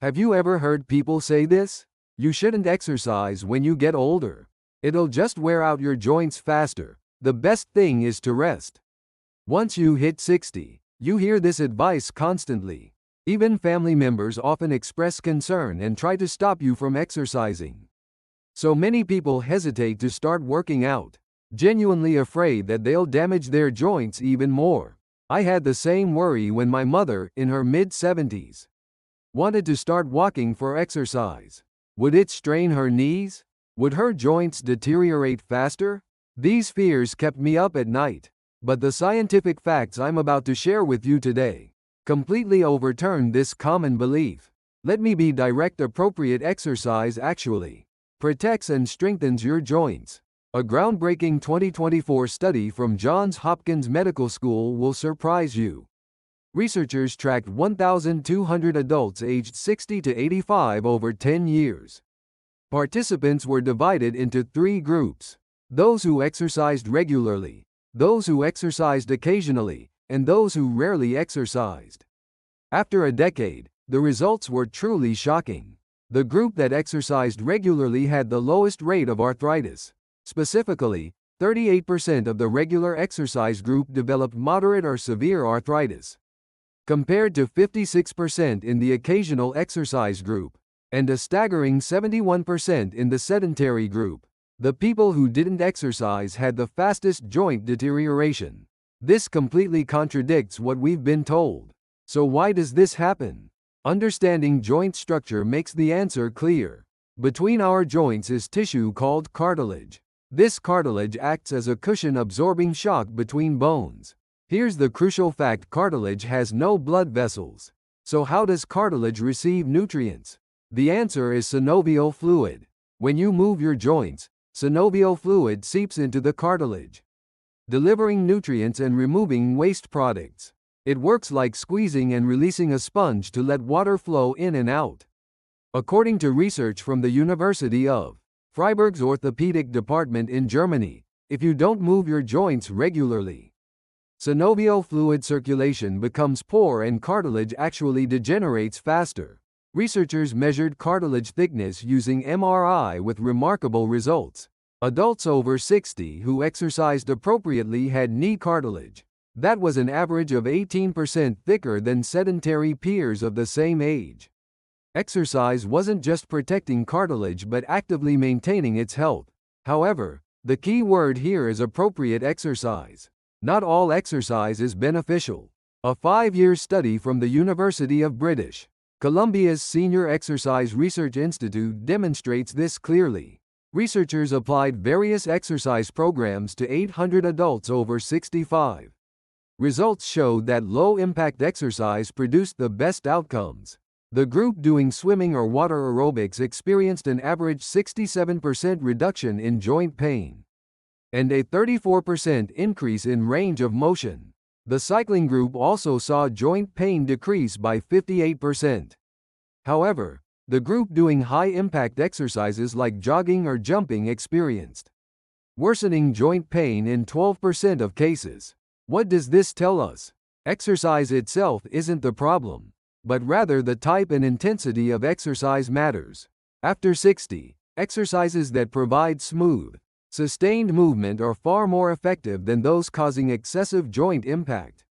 Have you ever heard people say this? You shouldn't exercise when you get older. It'll just wear out your joints faster. The best thing is to rest. Once you hit 60, you hear this advice constantly. Even family members often express concern and try to stop you from exercising. So many people hesitate to start working out, genuinely afraid that they'll damage their joints even more. I had the same worry when my mother, in her mid-70s, wanted to start walking for exercise. Would it strain her knees? Would her joints deteriorate faster? These fears kept me up at night. But the scientific facts I'm about to share with you today completely overturn this common belief. Let me be direct. Appropriate exercise actually protects and strengthens your joints. A groundbreaking 2024 study from Johns Hopkins Medical School will surprise you. Researchers tracked 1,200 adults aged 60 to 85 over 10 years. Participants were divided into 3 groups: those who exercised regularly, those who exercised occasionally, and those who rarely exercised. After a decade, the results were truly shocking. The group that exercised regularly had the lowest rate of arthritis. Specifically, 38% of the regular exercise group developed moderate or severe arthritis, compared to 56% in the occasional exercise group, and a staggering 71% in the sedentary group. The people who didn't exercise had the fastest joint deterioration. This completely contradicts what we've been told. So why does this happen? Understanding joint structure makes the answer clear. Between our joints is tissue called cartilage. This cartilage acts as a cushion absorbing shock between bones. Here's the crucial fact: cartilage has no blood vessels. So how does cartilage receive nutrients? The answer is synovial fluid. When you move your joints, synovial fluid seeps into the cartilage, delivering nutrients and removing waste products. It works like squeezing and releasing a sponge to let water flow in and out. According to research from the University of Freiburg's orthopedic department in Germany, if you don't move your joints regularly, synovial fluid circulation becomes poor and cartilage actually degenerates faster. Researchers measured cartilage thickness using MRI with remarkable results. Adults over 60 who exercised appropriately had knee cartilage that was an average of 18% thicker than sedentary peers of the same age. Exercise wasn't just protecting cartilage but actively maintaining its health. However, the key word here is appropriate exercise. Not all exercise is beneficial. A 5-year study from the University of British Columbia's Senior Exercise Research Institute demonstrates this clearly. Researchers applied various exercise programs to 800 adults over 65. Results showed that low-impact exercise produced the best outcomes. The group doing swimming or water aerobics experienced an average 67% reduction in joint pain and a 34% increase in range of motion. The cycling group also saw joint pain decrease by 58%. However, the group doing high-impact exercises like jogging or jumping experienced worsening joint pain in 12% of cases. What does this tell us? Exercise itself isn't the problem, but rather the type and intensity of exercise matters. After 60, exercises that provide smooth, sustained movement are far more effective than those causing excessive joint impact.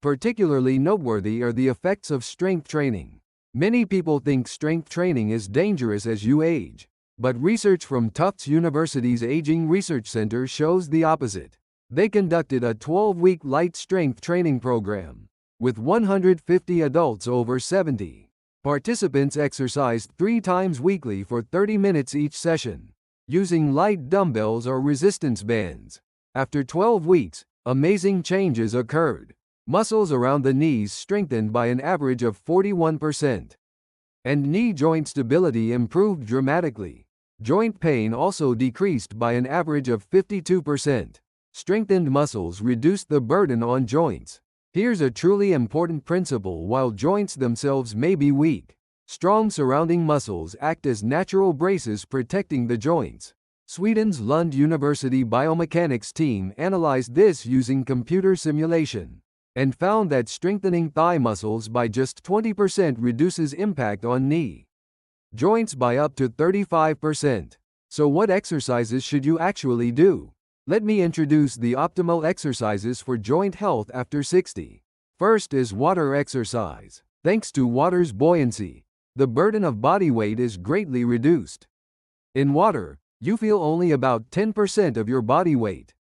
Particularly noteworthy are the effects of strength training. Many people think strength training is dangerous as you age, but research from Tufts University's Aging Research Center shows the opposite. They conducted a 12-week light strength training program with 150 adults over 70. Participants exercised 3 times weekly for 30 minutes each session, using light dumbbells or resistance bands. After 12 weeks, amazing changes occurred. Muscles around the knees strengthened by an average of 41%, and knee joint stability improved dramatically. Joint pain also decreased by an average of 52%. Strengthened muscles reduced the burden on joints. Here's a truly important principle: while joints themselves may be weak, strong surrounding muscles act as natural braces protecting the joints. Sweden's Lund University biomechanics team analyzed this using computer simulation and found that strengthening thigh muscles by just 20% reduces impact on knee joints by up to 35%. So what exercises should you actually do? Let me introduce the optimal exercises for joint health after 60. First is water exercise. Thanks to water's buoyancy, the burden of body weight is greatly reduced. In water, you feel only about 10% of your body weight,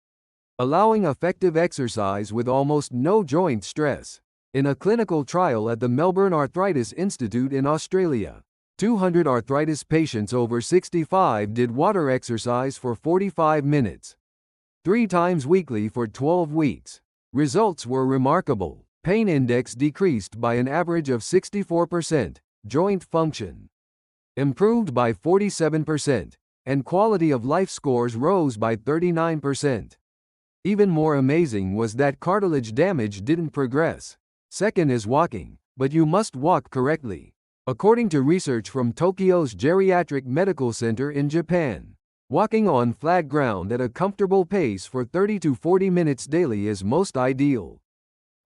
allowing effective exercise with almost no joint stress. In a clinical trial at the Melbourne Arthritis Institute in Australia, 200 arthritis patients over 65 did water exercise for 45 minutes, 3 times weekly for 12 weeks. Results were remarkable. Pain index decreased by an average of 64%, joint function improved by 47%, and quality of life scores rose by 39%. Even more amazing was that cartilage damage didn't progress. Second is walking, but you must walk correctly. According to research from Tokyo's Geriatric Medical Center in Japan, walking on flat ground at a comfortable pace for 30 to 40 minutes daily is most ideal.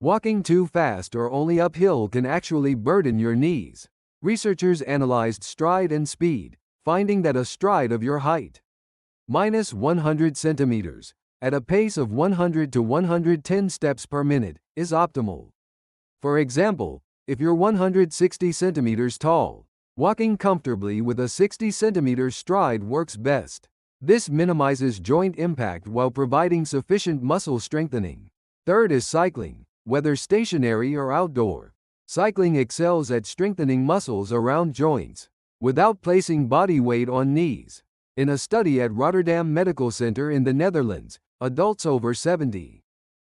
Walking too fast or only uphill can actually burden your knees. Researchers analyzed stride and speed, finding that a stride of your height, minus 100 centimeters, at a pace of 100 to 110 steps per minute, is optimal. For example, if you're 160 centimeters tall, walking comfortably with a 60 centimeter stride works best. This minimizes joint impact while providing sufficient muscle strengthening. Third is cycling. Whether stationary or outdoor, cycling excels at strengthening muscles around joints without placing body weight on knees. In a study at Rotterdam Medical Center in the Netherlands, adults over 70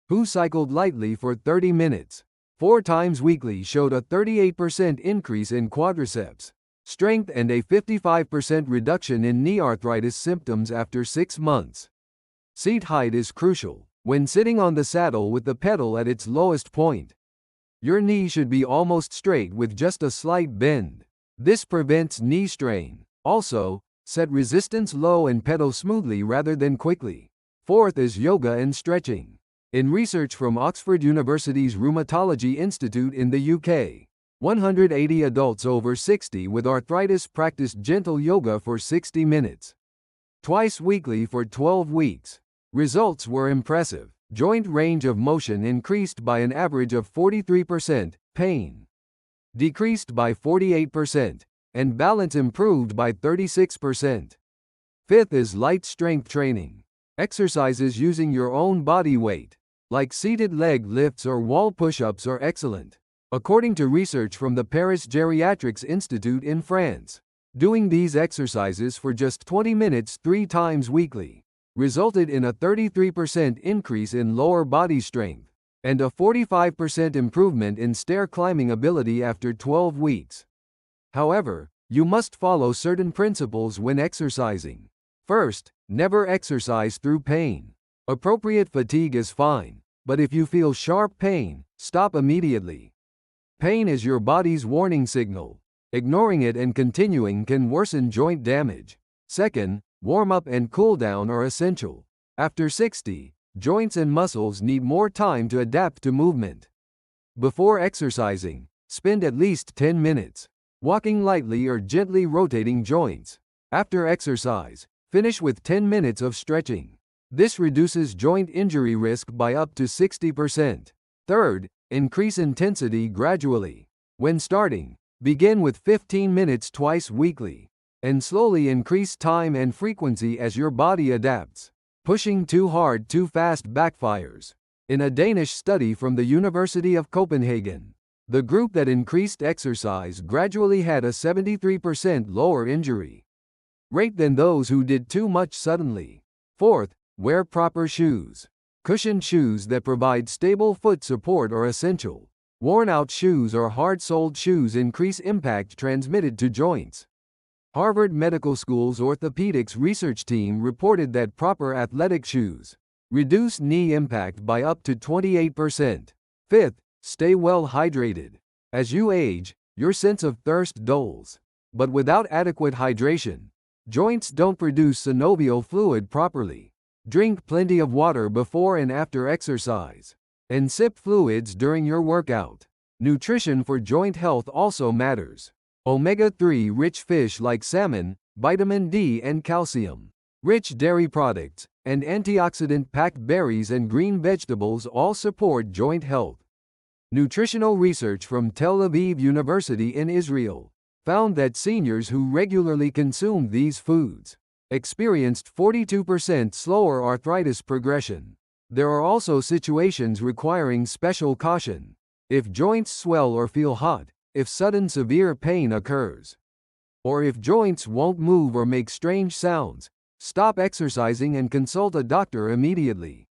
who cycled lightly for 30 minutes, 4 times weekly showed a 38% increase in quadriceps strength and a 55% reduction in knee arthritis symptoms after 6 months. Seat height is crucial. When sitting on the saddle with the pedal at its lowest point, your knee should be almost straight with just a slight bend. This prevents knee strain. Also, set resistance low and pedal smoothly rather than quickly. Fourth is yoga and stretching. In research from Oxford University's Rheumatology Institute in the UK, 180 adults over 60 with arthritis practiced gentle yoga for 60 minutes, twice weekly for 12 weeks. Results were impressive. Joint range of motion increased by an average of 43%, pain decreased by 48%, and balance improved by 36%. Fifth is light strength training. Exercises using your own body weight, like seated leg lifts or wall push-ups, are excellent. According to research from the Paris Geriatrics Institute in France, doing these exercises for just 20 minutes 3 times weekly resulted in a 33% increase in lower body strength and a 45% improvement in stair climbing ability after 12 weeks. However, you must follow certain principles when exercising. First, never exercise through pain. Appropriate fatigue is fine, but if you feel sharp pain, stop immediately. Pain is your body's warning signal. Ignoring it and continuing can worsen joint damage. Second, warm-up and cool-down are essential. After 60, joints and muscles need more time to adapt to movement. Before exercising, spend at least 10 minutes walking lightly or gently rotating joints. After exercise, finish with 10 minutes of stretching. This reduces joint injury risk by up to 60%. Third, increase intensity gradually. When starting, begin with 15 minutes twice weekly, and slowly increase time and frequency as your body adapts. Pushing too hard too fast backfires. In a Danish study from the University of Copenhagen, the group that increased exercise gradually had a 73% lower injury rate than those who did too much suddenly. Fourth, wear proper shoes. Cushioned shoes that provide stable foot support are essential. Worn-out shoes or hard-soled shoes increase impact transmitted to joints. Harvard Medical School's orthopedics research team reported that proper athletic shoes reduce knee impact by up to 28%. Fifth, stay well hydrated. As you age, your sense of thirst dulls. But without adequate hydration, joints don't produce synovial fluid properly. Drink plenty of water before and after exercise. and sip fluids during your workout. Nutrition for joint health also matters. Omega-3 rich fish like salmon, vitamin D and calcium, rich dairy products, and antioxidant-packed berries and green vegetables all support joint health. Nutritional research from Tel Aviv University in Israel found that seniors who regularly consumed these foods experienced 42% slower arthritis progression. There are also situations requiring special caution. If joints swell or feel hot, if sudden severe pain occurs, or if joints won't move or make strange sounds, stop exercising and consult a doctor immediately.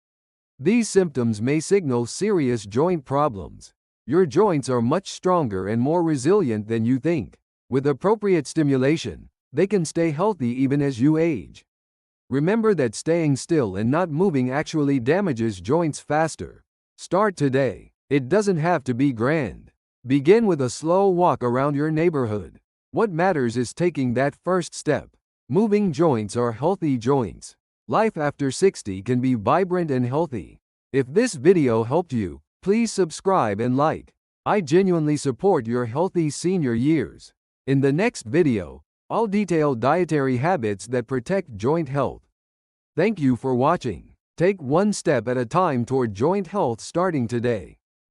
These symptoms may signal serious joint problems. Your joints are much stronger and more resilient than you think. With appropriate stimulation, they can stay healthy even as you age. Remember that staying still and not moving actually damages joints faster. Start today. It doesn't have to be grand. Begin with a slow walk around your neighborhood. What matters is taking that first step. Moving joints are healthy joints. Life after 60 can be vibrant and healthy. If this video helped you, please subscribe and like. I genuinely support your healthy senior years. In the next video, I'll detail dietary habits that protect joint health. Thank you for watching. Take one step at a time toward joint health starting today.